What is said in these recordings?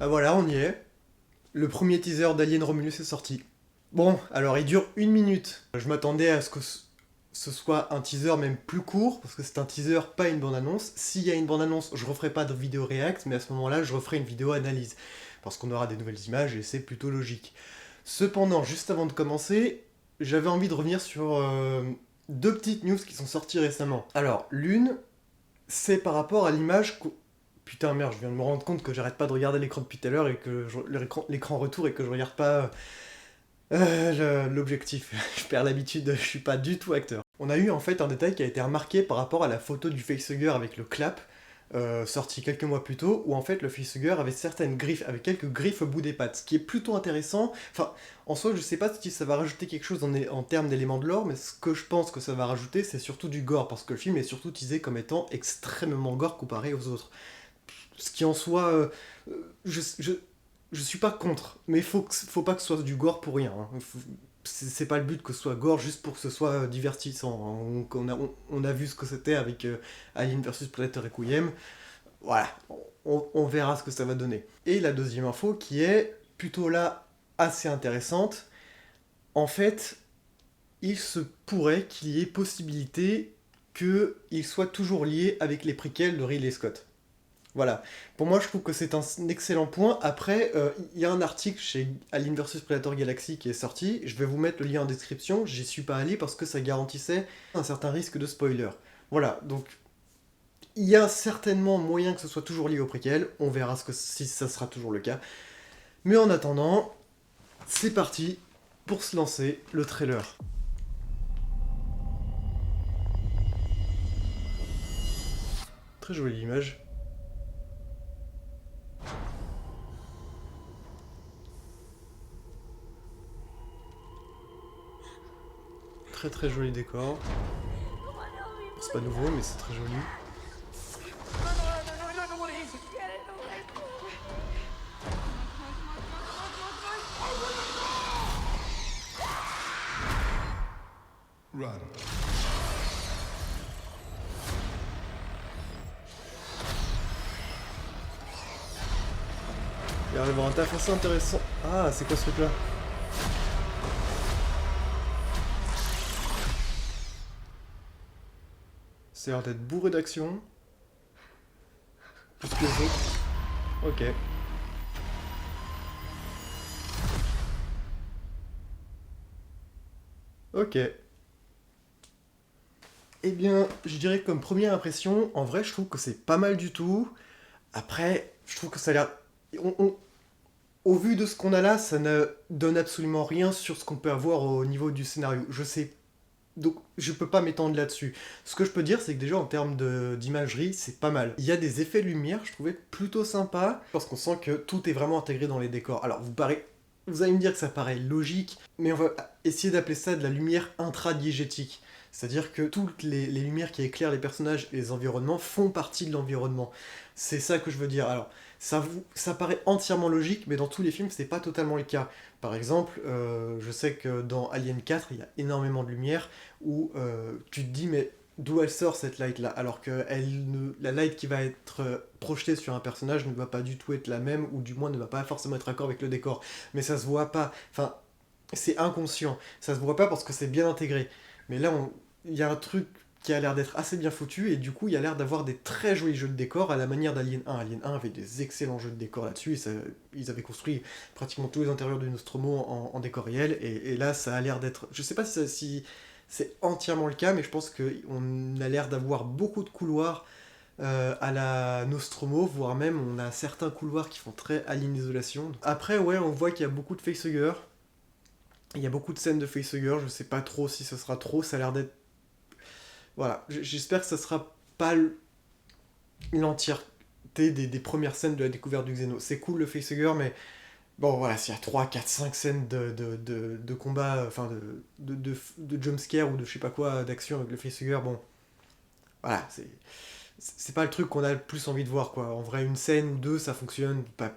Ah voilà, on y est. Le premier teaser d'Alien Romulus est sorti. Bon, alors il dure 1 minute. Je m'attendais à ce que ce soit un teaser même plus court, parce que c'est un teaser, pas une bande-annonce. S'il y a une bande-annonce, je referai pas de vidéo react, mais à ce moment-là, je referai une vidéo analyse. Parce qu'on aura des nouvelles images et c'est plutôt logique. Cependant, juste avant de commencer, j'avais envie de revenir sur deux petites news qui sont sorties récemment. Alors, l'une, c'est par rapport à l'image. Putain, merde, je viens de me rendre compte que j'arrête pas de regarder l'écran depuis tout à l'heure et que l'écran retour et que je regarde pas l'objectif. Je perds l'habitude, je suis pas du tout acteur. On a eu en fait un détail qui a été remarqué par rapport à la photo du facehugger avec le clap, sorti quelques mois plus tôt, où en fait le facehugger avait certaines griffes, avec quelques griffes au bout des pattes, ce qui est plutôt intéressant. Enfin, en soi, je sais pas si ça va rajouter quelque chose en termes d'éléments de lore, mais ce que je pense que ça va rajouter, c'est surtout du gore, parce que le film est surtout teasé comme étant extrêmement gore comparé aux autres. Ce qui en soi, je suis pas contre, mais faut pas que ce soit du gore pour rien. Hein. C'est pas le but que ce soit gore juste pour que ce soit divertissant. Hein. On a vu ce que c'était avec Alien vs Predator Requiem. Voilà, on verra ce que ça va donner. Et la deuxième info qui est plutôt là assez intéressante. En fait, il se pourrait qu'il y ait possibilité qu'il soit toujours lié avec les préquels de Ridley Scott. Voilà. Pour moi, je trouve que c'est un excellent point. Après, il y a un article chez Alien vs Predator Galaxy qui est sorti. Je vais vous mettre le lien en description. J'y suis pas allé parce que ça garantissait un certain risque de spoiler. Voilà. Donc, il y a certainement moyen que ce soit toujours lié au préquel. On verra si ça sera toujours le cas. Mais en attendant, c'est parti pour se lancer le trailer. Très jolie image. Très très joli décor. C'est pas nouveau, mais c'est très joli. Run. Il va y avoir un taf assez intéressant. Ah, c'est quoi ce truc là? C'est l'air d'être bourré d'action. Plus que les autres. Ok. Ok. Eh bien, je dirais que comme première impression, en vrai, je trouve que c'est pas mal du tout. Après, je trouve que ça a l'air. Au vu de ce qu'on a là, ça ne donne absolument rien sur ce qu'on peut avoir au niveau du scénario. Je sais. Donc, je peux pas m'étendre là-dessus. Ce que je peux dire, c'est que déjà, en termes d'imagerie, c'est pas mal. Il y a des effets lumière, je trouvais plutôt sympa, parce qu'on sent que tout est vraiment intégré dans les décors. Alors, vous allez me dire que ça paraît logique, mais on va essayer d'appeler ça de la lumière intradiégétique. C'est-à-dire que toutes les lumières qui éclairent les personnages et les environnements font partie de l'environnement. C'est ça que je veux dire. Alors, ça paraît entièrement logique, mais dans tous les films, c'est pas totalement le cas. Par exemple, je sais que dans Alien 4, il y a énormément de lumière où tu te dis, mais d'où elle sort cette light là, alors que la light qui va être projetée sur un personnage ne va pas du tout être la même, ou du moins ne va pas forcément être accord avec le décor. Mais ça se voit pas. Enfin, c'est inconscient. Ça se voit pas parce que c'est bien intégré. Mais là, il y a un truc qui a l'air d'être assez bien foutu, et du coup, il y a l'air d'avoir des très jolis jeux de décor à la manière d'Alien 1. Alien 1 avait des excellents jeux de décor là-dessus, et ils avaient construit pratiquement tous les intérieurs de Nostromo en décor réel, et là, ça a l'air d'être... Je sais pas si c'est entièrement le cas, mais je pense qu'on a l'air d'avoir beaucoup de couloirs à la Nostromo, voire même on a certains couloirs qui font très Alien Isolation. Après, ouais, on voit qu'il y a beaucoup de facehuggers. Il y a beaucoup de scènes de facehugger, je sais pas trop si ce sera trop, ça a l'air d'être... Voilà, j'espère que ça sera pas l'entièreté des premières scènes de la découverte du Xeno. C'est cool le facehugger, mais bon voilà, s'il y a 3, 4, 5 scènes de combat, enfin de jumpscare ou de je sais pas quoi, d'action avec le facehugger, bon, voilà, c'est pas le truc qu'on a le plus envie de voir, quoi. En vrai, une scène ou deux, ça fonctionne, pas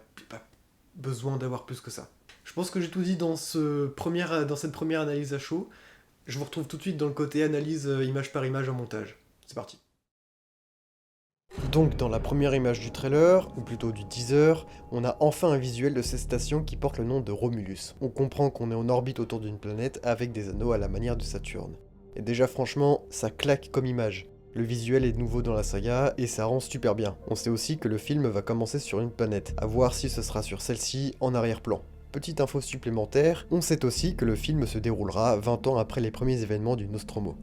besoin d'avoir plus que ça. Je pense que j'ai tout dit dans cette première analyse à chaud. Je vous retrouve tout de suite dans le côté analyse image par image en montage. C'est parti. Donc dans la première image du trailer, ou plutôt du teaser, on a enfin un visuel de cette station qui porte le nom de Romulus. On comprend qu'on est en orbite autour d'une planète avec des anneaux à la manière de Saturne. Et déjà franchement, ça claque comme image. Le visuel est nouveau dans la saga et ça rend super bien. On sait aussi que le film va commencer sur une planète, à voir si ce sera sur celle-ci en arrière-plan. Petite info supplémentaire, on sait aussi que le film se déroulera 20 ans après les premiers événements du Nostromo.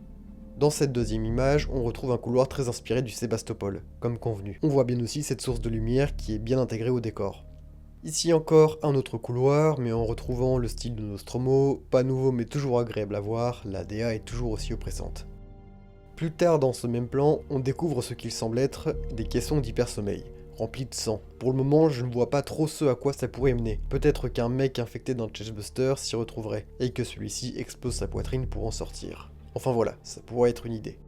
Dans cette deuxième image, on retrouve un couloir très inspiré du Sébastopol, comme convenu. On voit bien aussi cette source de lumière qui est bien intégrée au décor. Ici encore un autre couloir, mais en retrouvant le style de Nostromo, pas nouveau mais toujours agréable à voir, la DA est toujours aussi oppressante. Plus tard dans ce même plan, on découvre ce qu'il semble être des caissons d'hypersommeil, remplis de sang. Pour le moment, je ne vois pas trop ce à quoi ça pourrait mener. Peut-être qu'un mec infecté d'un chestbuster s'y retrouverait, et que celui-ci explose sa poitrine pour en sortir. Enfin voilà, ça pourrait être une idée.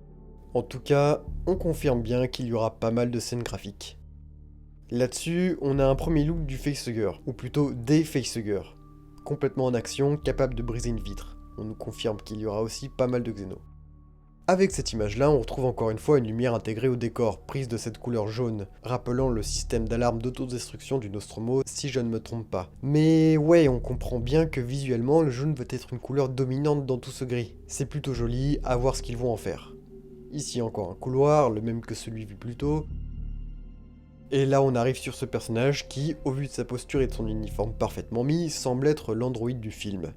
En tout cas, on confirme bien qu'il y aura pas mal de scènes graphiques. Là-dessus, on a un premier look du facehugger, ou plutôt des facehuggers, complètement en action, capable de briser une vitre. On nous confirme qu'il y aura aussi pas mal de xénos. Avec cette image-là, on retrouve encore une fois une lumière intégrée au décor, prise de cette couleur jaune, rappelant le système d'alarme d'autodestruction du Nostromo, si je ne me trompe pas. Mais ouais, on comprend bien que visuellement, le jaune veut être une couleur dominante dans tout ce gris. C'est plutôt joli, à voir ce qu'ils vont en faire. Ici encore un couloir, le même que celui vu plus tôt. Et là on arrive sur ce personnage qui, au vu de sa posture et de son uniforme parfaitement mis, semble être l'androïde du film.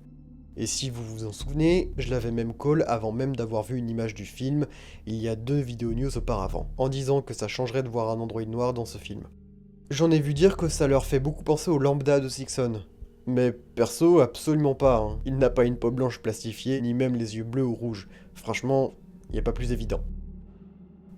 Et si vous vous en souvenez, je l'avais même call avant même d'avoir vu une image du film, il y a 2 vidéos news auparavant, en disant que ça changerait de voir un androïde noir dans ce film. J'en ai vu dire que ça leur fait beaucoup penser au lambda de Sixon. Mais perso, absolument pas, hein. Il n'a pas une peau blanche plastifiée, ni même les yeux bleus ou rouges. Franchement, il n'y a pas plus évident.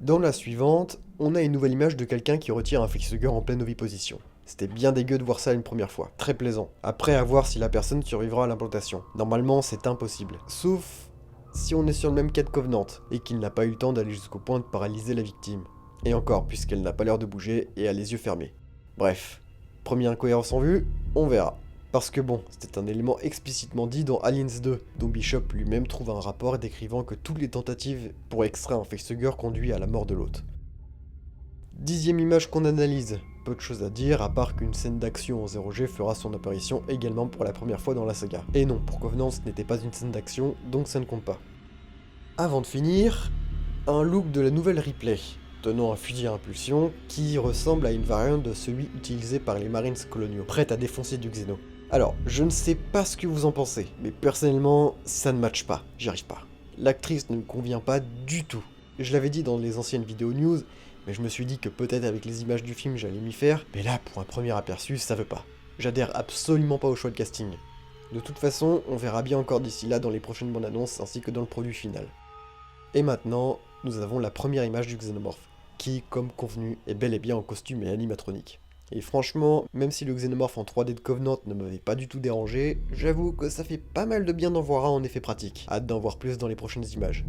Dans la suivante, on a une nouvelle image de quelqu'un qui retire un facehugger en pleine oviposition. C'était bien dégueu de voir ça une première fois, très plaisant. Après à voir si la personne survivra à l'implantation. Normalement c'est impossible. Sauf si on est sur le même cas de Covenant, et qu'il n'a pas eu le temps d'aller jusqu'au point de paralyser la victime. Et encore, puisqu'elle n'a pas l'air de bouger et a les yeux fermés. Bref, première incohérence en vue, on verra. Parce que bon, c'était un élément explicitement dit dans Aliens 2, dont Bishop lui-même trouve un rapport décrivant que toutes les tentatives pour extraire un facehugger conduit à la mort de l'hôte. 10e image qu'on analyse. Peu de choses à dire, à part qu'une scène d'action en 0G fera son apparition également pour la première fois dans la saga. Et non, pour Covenant, ce n'était pas une scène d'action, donc ça ne compte pas. Avant de finir, un look de la nouvelle Ripley, tenant un fusil à impulsion qui ressemble à une variante de celui utilisé par les Marines coloniaux, prête à défoncer du Xeno. Alors, je ne sais pas ce que vous en pensez, mais personnellement, ça ne matche pas, j'y arrive pas. L'actrice ne me convient pas du tout. Je l'avais dit dans les anciennes vidéos news, mais je me suis dit que peut-être avec les images du film j'allais m'y faire, mais là, pour un premier aperçu, ça veut pas. J'adhère absolument pas au choix de casting. De toute façon, on verra bien encore d'ici là dans les prochaines bandes annonces ainsi que dans le produit final. Et maintenant, nous avons la première image du Xénomorphe, qui, comme convenu, est bel et bien en costume et animatronique. Et franchement, même si le Xénomorphe en 3D de Covenant ne m'avait pas du tout dérangé, j'avoue que ça fait pas mal de bien d'en voir un en effet pratique. Hâte d'en voir plus dans les prochaines images.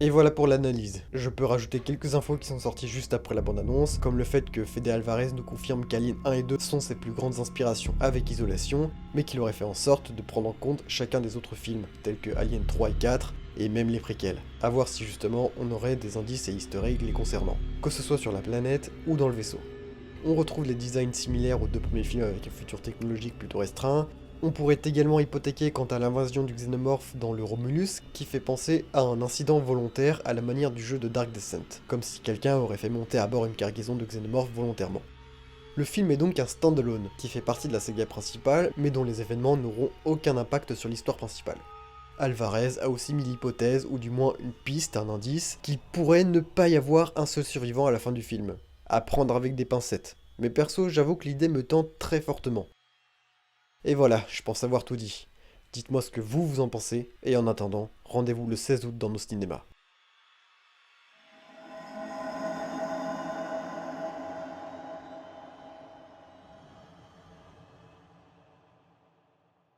Et voilà pour l'analyse. Je peux rajouter quelques infos qui sont sorties juste après la bande-annonce, comme le fait que Fede Alvarez nous confirme qu'Alien 1 et 2 sont ses plus grandes inspirations avec Isolation, mais qu'il aurait fait en sorte de prendre en compte chacun des autres films, tels que Alien 3 et 4, et même les préquels. A voir si justement on aurait des indices et easter eggs les concernant, que ce soit sur la planète ou dans le vaisseau. On retrouve les designs similaires aux 2 premiers films avec un futur technologique plutôt restreint. On pourrait également hypothéquer quant à l'invasion du Xénomorphe dans le Romulus, qui fait penser à un incident volontaire à la manière du jeu de Dark Descent, comme si quelqu'un aurait fait monter à bord une cargaison de Xénomorphes volontairement. Le film est donc un standalone, qui fait partie de la saga principale, mais dont les événements n'auront aucun impact sur l'histoire principale. Alvarez a aussi mis l'hypothèse, ou du moins une piste, un indice, qu'il pourrait ne pas y avoir un seul survivant à la fin du film. À prendre avec des pincettes. Mais perso, j'avoue que l'idée me tente très fortement. Et voilà, je pense avoir tout dit. Dites-moi ce que vous en pensez, et en attendant, rendez-vous le 16 août dans nos cinémas.